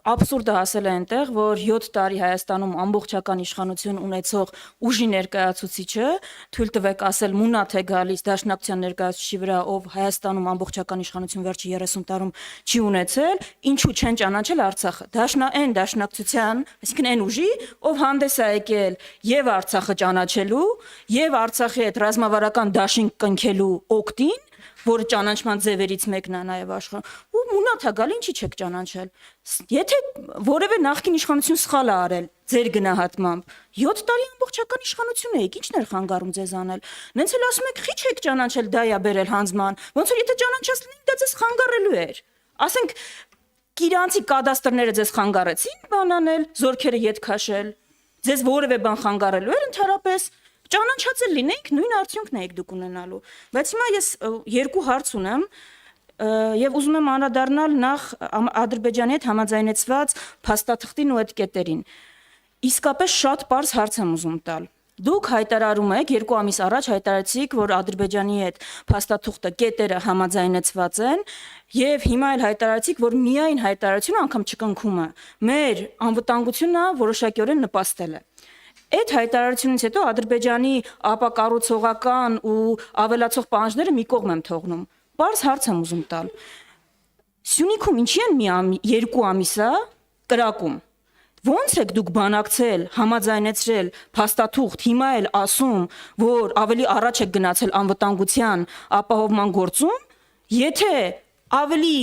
Աբսուրդը հասել է այնտեղ, որ 7 տարի Հայաստանում ամբողջական իշխանություն ունեցող ուժի ներկայացուցիչը թույլ տվեք ասել մունաթ է գալիս Դաշնակցության ներկայացուցիչի վրա, ով Հայաստանում ամբողջական իշխանություն վերջի 30 տարում չի ունեցել, ինչու չեն ճանաչել Արցախը։ Այն Դաշնակցության, այսինքն այն ուժի, ով հանդես է եկել եւ Արցախը ճանաչելու, եւ Արցախի հետ ռազմավարական դաշինք կնքելու օգտին, որը ճանաչման ձևերից մեկն է նաև աշխարհում, ու մունաթ է գալի, ինչի չեք ճանաչել։ Եթե որևէ նախկին իշխանություն սխալ է արել ձեր գնահատմամբ, 7 տարի ամբողջական իշխանություն եք, ի՞նչն էր խանգարում ձեզ անել։ Նենց էլ ասում եք, խի չեք ճանաչել, դա է բերել հանձնման, ոնց որ եթե ճանաչած լինեիք, դա ձեզ խանգարելու էր։ Ասենք Կիրանցի կադաստրները ձեզ խանգարեցին բան անել, զորքերը ետ քաշել, ձեզ որևէ բան խանգարելու էր ընդհանրապես ճանաչած էլ լինեիք, նույն արդյունքն եք դուք ունենալու։ Բայց հիմա ես երկու հարց ունեմ եւ ուզում եմ անդրադառնալ նախ Ադրբեջանի հետ համաձայնեցված փաստաթղթին ու այդ կետերին։ Իսկապես շատ པարզ հարց եմ ուզում տալ։ Դուք հայտարարում եք 2 ամիս առաջ հայտարարեցիք, որ Ադրբեջանի հետ փաստաթուղթը կետերը համաձայնեցված են եւ հիմա էլ հայտարարեցիք, որ միայն հայտարարությունը անգամ չկնքում է։ Մեր անվտանգությունը որոշակիորեն նպաստել է։ Այդ հայտարարությունից հետո Ադրբեջանի ապակառուցողական ու ավելացող պահանջները մի կողմ եմ թողնում։ Պարզ հարց եմ ուզում տալ։ Սյունիքում ինչի են 2 ամիսա կրակում։ Ոնց եք դուք բանակցել, համաձայնեցրել փաստաթուղթ, հիմա էլ ասում, որ ավելի առաջ եք գնացել անվտանգության ապահովման գործում, եթե ավելի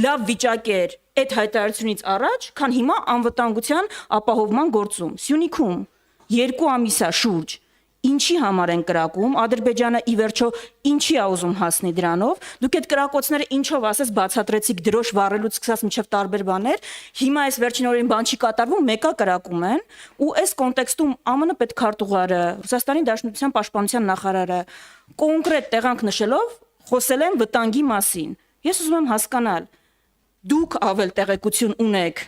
լավ վիճակ էր այդ հայտարարությունից առաջ, քան հիմա անվտանգության ապահովման գործում։ Սյունիքում 2 ամիսա շուրջ ինչի համար են կրակում, Ադրբեջանը ի վերջո ինչի է ուզում հասնի դրանով, դուք այդ կրակոցները ինչով ասես բացատրեցիք դրոշ վառելուց սկսած մինչև տարբեր բաներ, հիմա այս վերջին օրերին բան չի կատարվում, մեկա կրակում են, ու այս կոնտեքստում ԱՄՆ պետքարտուղարը, Ռուսաստանի Դաշնության պաշտպանության նախարարը կոնկրետ տեղանք նշելով խոսել են վտանգի մասին։ Ես ուզում եմ հասկանալ, դուք ավել տեղեկություն ունեք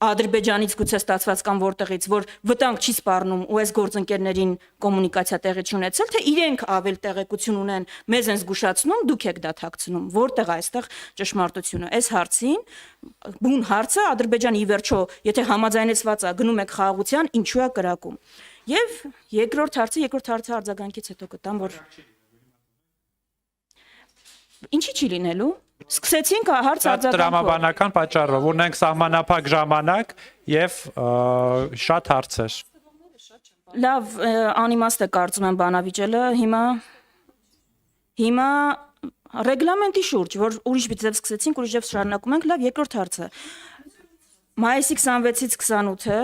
Ադրբեջանից գուցե ստացված կամ որտեղից, որ վտանգ չի սպառնում ու այս գործընկերներին կոմունիկացիա տեղի չունեցել, թե իրենք ավել տեղեկություն ունեն, մեզ են զգուշացնում, դուք եք դա թաքցնում, որտեղ է այստեղ ճշմարտությունը։ Այս հարցին բուն հարցը Ադրբեջանը ի վերջո, եթե համաձայնեցված է, գնում եք խաղաղության, ինչու է կրակում։ Եւ երկրորդ հարցը արձագանքից հետո կտամ, որ ինչի չի լինելու։ Սկսեցինք հարց արձագանքով։ Տրամաբանական պատճառով ունենք սահմանափակ ժամանակ եւ շատ հարցեր։ Լավ, անիմաստ է կարծում եմ բանավիճելը, հիմա ռեգլամենտի շուրջ, որ ուրիշ ձև սկսեցինք, ուրիշ ձև շարունակում ենք, լավ, երկրորդ հարցը։ Մայիսի 26-ից 28-ը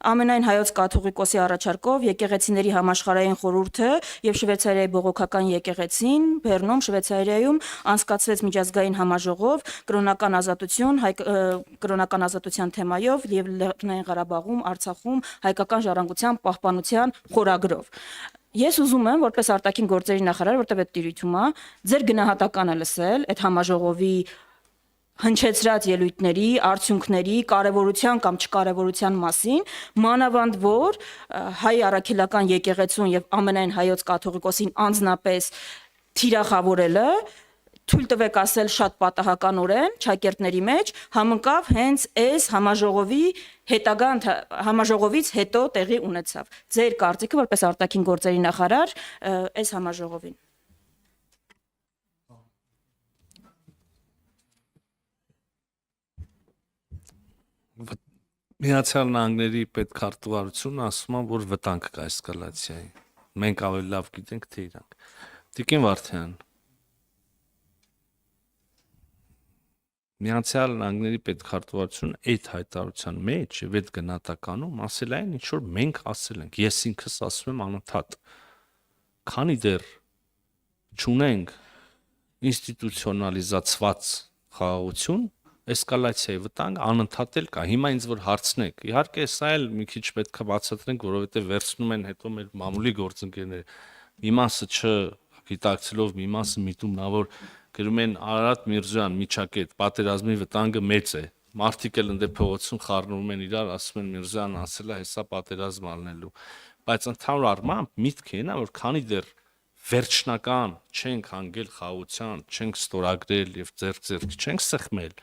ամենայն հայոց կաթողիկոսի առաջարկով եկեղեցիների համաշխարհային խորհուրդը եւ Շվեյցարիայի բողոքական եկեղեցին Բեռնում Շվեյցարիայում անցկացրեց միջազգային համաժողով կրոնական ազատության թեմայով եւ Լեռնային Ղարաբաղում, Արցախում հայկական ժառանգության պահպանության խորագրով։ Ես ուզում եմ, որպես արտաքին գործերի նախարար, որտեղ այդ տիրույթում է, ձեր գնահատականը լսել այդ համաժողովի հնչեցրած ելույթների, արդյունքների, կարևորության կամ չկարևորության մասին, մանավանդ որ հայ առաքելական եկեղեցուն եւ ամենայն հայոց կաթողիկոսին անձնապես թիրախավորելը, թույլ տվեք ասել շատ պատահականորեն ճակերտների մեջ համընկավ հենց այս համաժողովից հետո տեղի ունեցավ։ Ձեր կարծիքը որպես արտաքին գործերի նախարար այս համաժողովին։ Միացյալ Նահանգների պետքարտուղարությունը ասում է, որ վտանգ կա էսկալացիայի։ Մենք ավելի լավ գիտենք, թե իրանք։ Տիկին Վարդյան, Միացյալ Նահանգների պետքարտուղարությունը այդ հայտարարության մեջ եւ այդ գնահատականում ասել այն, ինչ որ մենք ասել ենք։ Ես ինքս ասում եմ անընդհատ։ Քանի դեռ չունենք ինստիտուցիոնալիզացված խաղաղություն, էսկալացիայի վտանգ անընդհատ էլ կա։ Հիմա ինձ որ հարցնեք, իհարկե սա էլ մի քիչ պետք է բացատրենք, որովհետեւ վերցնում են հետո մեր մամուլի գործընկերները։ Մի մասը չգիտակցելով, մի մասը միտումնավոր գրում են Արարատ Միրզոյան, Միջակետ, պատերազմի վտանգը մեծ է։ Մարդիկ էլ ընդ փողոցում խառնվում են իրար, ասում են Միրզոյան ասել է հեսա պատերազմ ալնելու։ Բայց ընդհանուր առմամբ միտքը նա որ քանի դեռ վերջնական չենք հանգել խաղաղության, չենք ստորագրել եւ ձեռք չենք սխմել,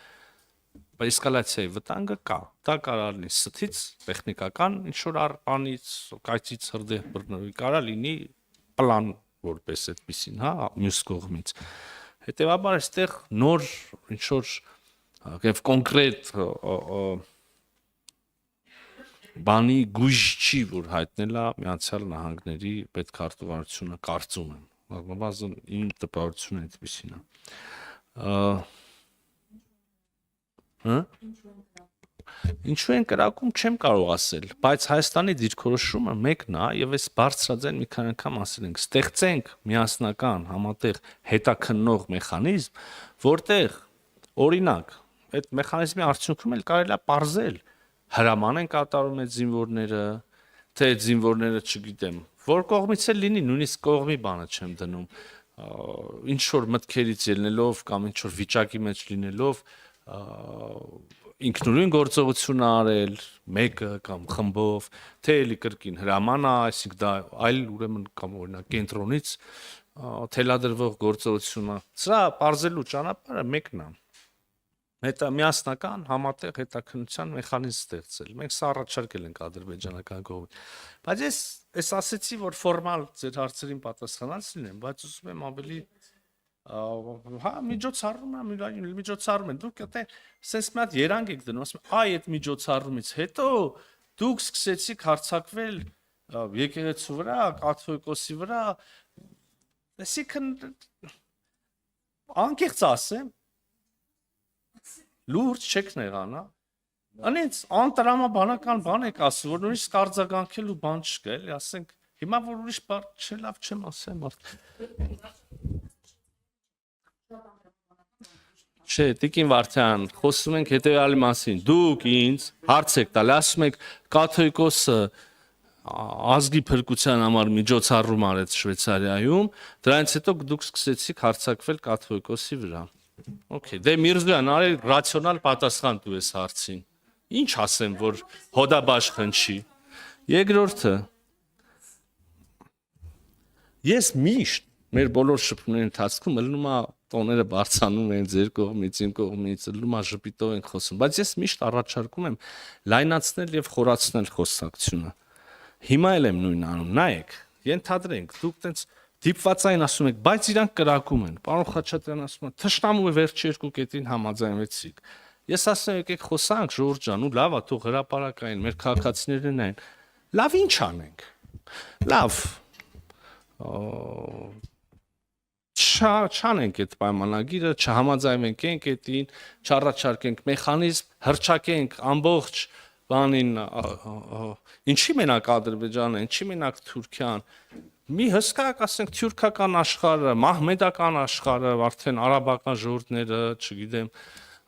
էսկալացիայի վտանգը կա։ Դա կարող լինի ստից, տեխնիկական ինչ որ բանից, կայծից հրդեհ բռնվի, կարող լինի պլան որպես այդպեսին, հա, մյուս կողմից։ Հետևաբար այստեղ նոր ինչ որ եւ կոնկրետ բանի գույժ չի, որ հայտնելա Միացյալ Նահանգների պետքարտուղարությունը կարծում եմ։ Բազն իմ տպավորությունը այդպեսին է։ Հա։ Ինչու են կրակում չեմ կարող ասել, բայց Հայաստանի դիրքորոշումը մեկն է եւ այս բարձրաձայն մի քանի անգամ ասել ենք, ստեղծենք միասնական համատեղ հետաքննող մեխանիզմ, որտեղ օրինակ այդ մեխանիզմի արդյունքում էլ կարելի է պարզել հրաման են կատարում այդ զինվորները, թե այդ զինվորները, չգիտեմ, որ կողմից էլ լինի, նույնիսկ կողմի բանը չեմ դնում, ինչ որ մտքերից ելնելով կամ ինչ որ վիճակի մեջ լինելով ինքնուրույն գործողություն արել, մեկը կամ խմբով, թե էլի կրկին հրաման է, այսինքն դա այլ ուրեմն կամ օրինակ կենտրոնից թելադրվող գործողություն է։ Սա բարձելու ճանապարհը մեկն է։ Հետո միասնական համատեղ հետաքննության մեխանիզմ ստեղծել։ Մենք սա առաջարկել ենք ադրբեջանական կողմից։ Բայց ես ասեցի, որ ֆորմալ ձեր հարցերին պատասխանած լինեմ, բայց ուզում եմ ավելի հա միջոցառում են դուք եթե sense մի հատ երանգ եք դնում ասում այ այդ միջոցառումից հետո դուք սկսեցիք հարձակվել եկեղեցու վրա կաթողիկոսի վրա այսինքն անկեղծ ասեմ լուրջ չեք նեղանա անից անտրամաբանական բան եք ասում որ նույնիսկ արձագանքելու բան չկա էլի ասենք հիմա որ ուրիշ բառ չլավ չեմ ասեմ Չէ, Տիկին Վարդյան, խոսում ենք հետևյալի մասին։ Դուք ինձ հարց եք տալի, ասում եք կաթողիկոսը ազգի փրկության համար միջոցառում արեց Շվեյցարիայում, դրանից հետո դուք սկսեցիք հարձակվել կաթողիկոսի վրա։ Okay, դե Միրզոյան, արի ռացիոնալ պատասխան տու այս հարցին։ Ինչ ասեմ, որ հոդաբաշխ խնչի։ Երկրորդը ես միշտ մեր բոլոր շփումների ընթացքում ելնում է տոները բարձանում են ձեր կողմից, իմ կողմից, ելնում է ժպիտով ենք խոսում, բայց ես միշտ առաջարկում եմ լայնացնել եւ խորացնել խոսակցությունը։ Հիմա էլ եմ նույնն անում, նայեք, ենթադրենք, դուք տենց դիպվածային ասում եք, բայց իրանք կրակում են։ Պարոն Խաչատրյան ասում է, թշնամու վերջի երկու կետին համաձայնվեցիք։ Ես ասում եմ, եկեք խոսանք, Ժորժ ջան, ու լավ է, թող հրապարակային, մեր քաղաքացիներն են։ Լավ ինչ անենք։ Լավ չանենք այդ պայմանագիրը, չհամաձայնենք այդին, չառաջարկենք մեխանիզմ, հրճակենք ամբողջ բանին, ինչի մենակ Ադրբեջանը, ինչի մենակ Թուրքիան, մի հսկայակ ասենք թյուրքական աշխարհը, մահմեդական աշխարհը, արդեն արաբական ժողովուրդները, չգիտեմ,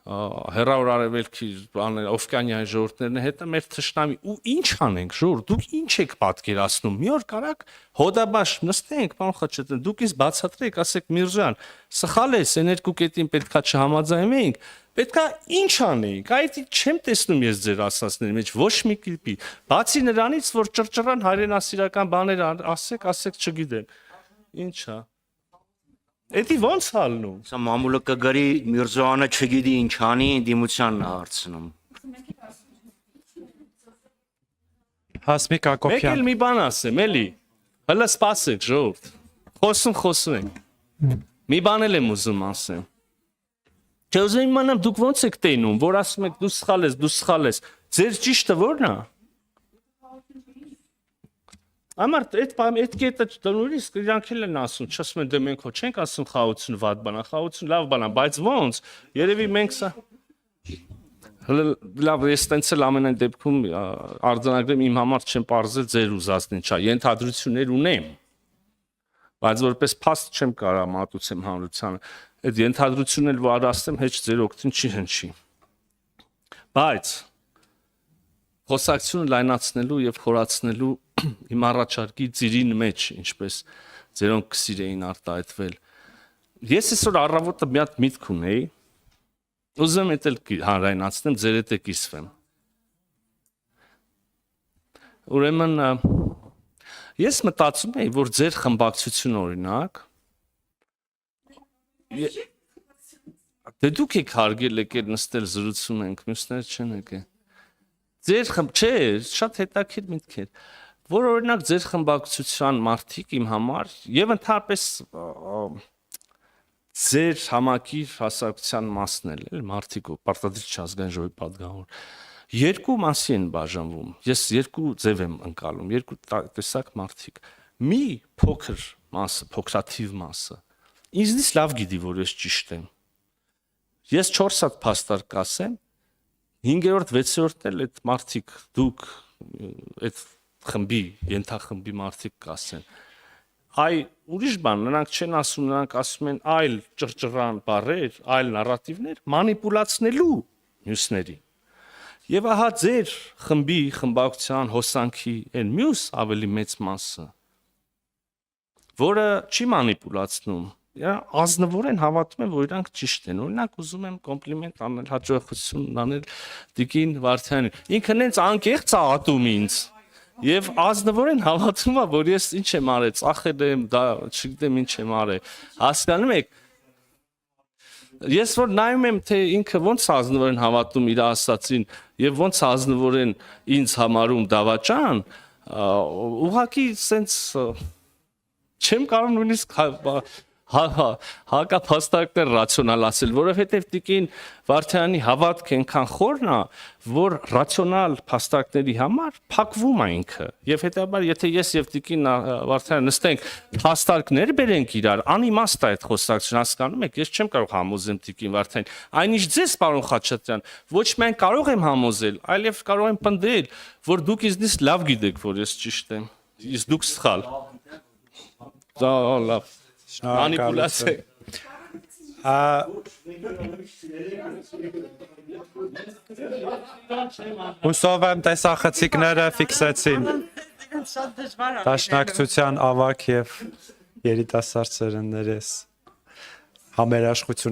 հերավոր արևելքի բաներ, օվկիանիայի ժողովուրդներն հետո մեր թշնամի ու ինչ անենք ժողովուրդ դուք ինչ եք պատկերացնում մի օր կարակ հոդաբաշխ նստենք պարոն Խաչատրյան դուք ինձ բացատրեք ասեք Միրզոյան սխալ է այն երկու կետին պետքա չհամաձայնվեինք պետքա ինչ անեինք այդ չեմ տեսնում ես ձեր ասածների մեջ ոչ մի կիպի բացի նրանից որ ճռճռան հայրենասիրական բաներ ասեք չգիտեմ ինչա Էդի ո՞նց հալնում։ Սա մամուլը կգրի Միրզոյանը չգիտի ինչ անի, դիմությանն է հարցնում։ Հասմիկ Մեկ Ակոբյան։ էլ մի բան ասեմ, էլի։ Հələ սպասեք, ժողովուրդ։ Խոսում ենք։ Մի բան էլ եմ ուզում ասեմ։ Չուզում իմանամ դուք ո՞նց եք տենում, որ ասում եք դու սխալ ես։ Ձեր ճիշտը ո՞րն է։ Ամար այդ կետը նույնիսկ իրանք էլ են ասում, չասում են դե մենք հո չենք ասում խաղաղություն վատ բան է, խաղաղություն լավ բան է, բայց ո՞նց։ Երևի մենք սա լավ ես տենց էլ ամենայն դեպքում արձանագրեմ իմ համար չեմ պարզել ձեր ուզածն ինչա, ենթադրություններ ունեմ։ Բայց որպես փաստ չեմ կարող մատուցեմ հանրությանը։ Այդ ենթադրությունն էլ որ ասեմ, հեչ ձեր օգտին չի հնչի։ Բայց խոսակցությունը լայնացնելու եւ խորացնելու իմ առաջարկի ծիրին մեջ, ինչպես ձերոնք կսիրեին արտահայտվել։ Ես այսօր առավոտը մի հատ միտք ունեի, ուզում եմ էլ հանրայնացնեմ, ձեր հետ է կիսվեմ։ Ուրեմն ես մտածում եի, որ ձեր խմբակցությունը օրինակ Դե դուք եք հարգել եկել նստել զրուցում ենք, մյուսները չեն եկել։ Ձեր չէ, շատ հետաքրքիր միտք է, որ օրինակ ձեր խմբակցության մարդիկ իմ համար եւ ընդհանրապես ձեր համակիր հասարակության մասն էլ մարդիկ ու պարտադիր չազգային ժողովի պատգամավոր երկու մասի են բաժանվում։ Ես երկու ձև եմ ընկալում, երկու տեսակ մարդիկ։ Մի փոքր մասը, փոքրաթիվ մասը ինձնից լավ գիտի, որ ես ճիշտ եմ։ Ես 4 հատ փաստարկ կասեմ, 5-րդ, 6-րդն էլ այդ մարդիկ դուք այդ խմբի, ենթախմբի մարդիկ կասեն։ Այ ուրիշ բան, նրանք չեն ասում, նրանք ասում են այլ ճռճռան բառեր, այլ նարատիվներ մանիպուլացնելու մյուսների։ Եվ ահա ձեր խմբի, խմբակցության, հոսանքի այն մյուս ավելի մեծ մասը, որը չի մանիպուլացնում, ազնվորեն հավատում են, որ իրանք ճիշտ են։ Օրինակ ուզում եմ կոմպլիմենտ անել, հաջողություն անել Տիկին Վարդյանին։ Ինքն հենց անկեղծ է ատում ինձ։ Եվ ազնվորեն հավատում է, որ ես ինչ եմ արել, ծախել եմ, դա չգիտեմ ինչ եմ արել։ Հասկանում եք։ Ես որ նայում եմ, թե ինքը ոնց ազնվորեն հավատում իր ասածին եւ ոնց ազնվորեն ինձ համարում դավաճան, ուղղակի sense չեմ կարող նույնիսկ հակափաստարկներ ռացիոնալ ասել, որովհետև Տիկին Վարդյանի հավատքը այնքան խորն է, որ ռացիոնալ փաստարկների համար փակվում է ինքը։ Եվ հետաբար, եթե ես եւ Տիկին Վարդյանը նստենք, փաստարկներ բերենք իրար, անիմաստ է այդ խոսակցությունը, հասկանում եք, ես չեմ կարող համոզեմ Տիկին Վարդյանին։ Այնինչ ձեզ, պարոն Խաչատրյան, ոչ միայն կարող եմ համոզել, այլև կարող եմ պնդել, որ դուք ինձնից լավ գիտեք, որ ես ճիշտ եմ, իսկ դուք սխալ։ Դա լավ։ Մանիպուլացիա։ Հուսով եմ տեսախցիկները ֆիքսեցին դաշնակցության ավակ եւ երիտասարդ սերնդներես համերաշխությունը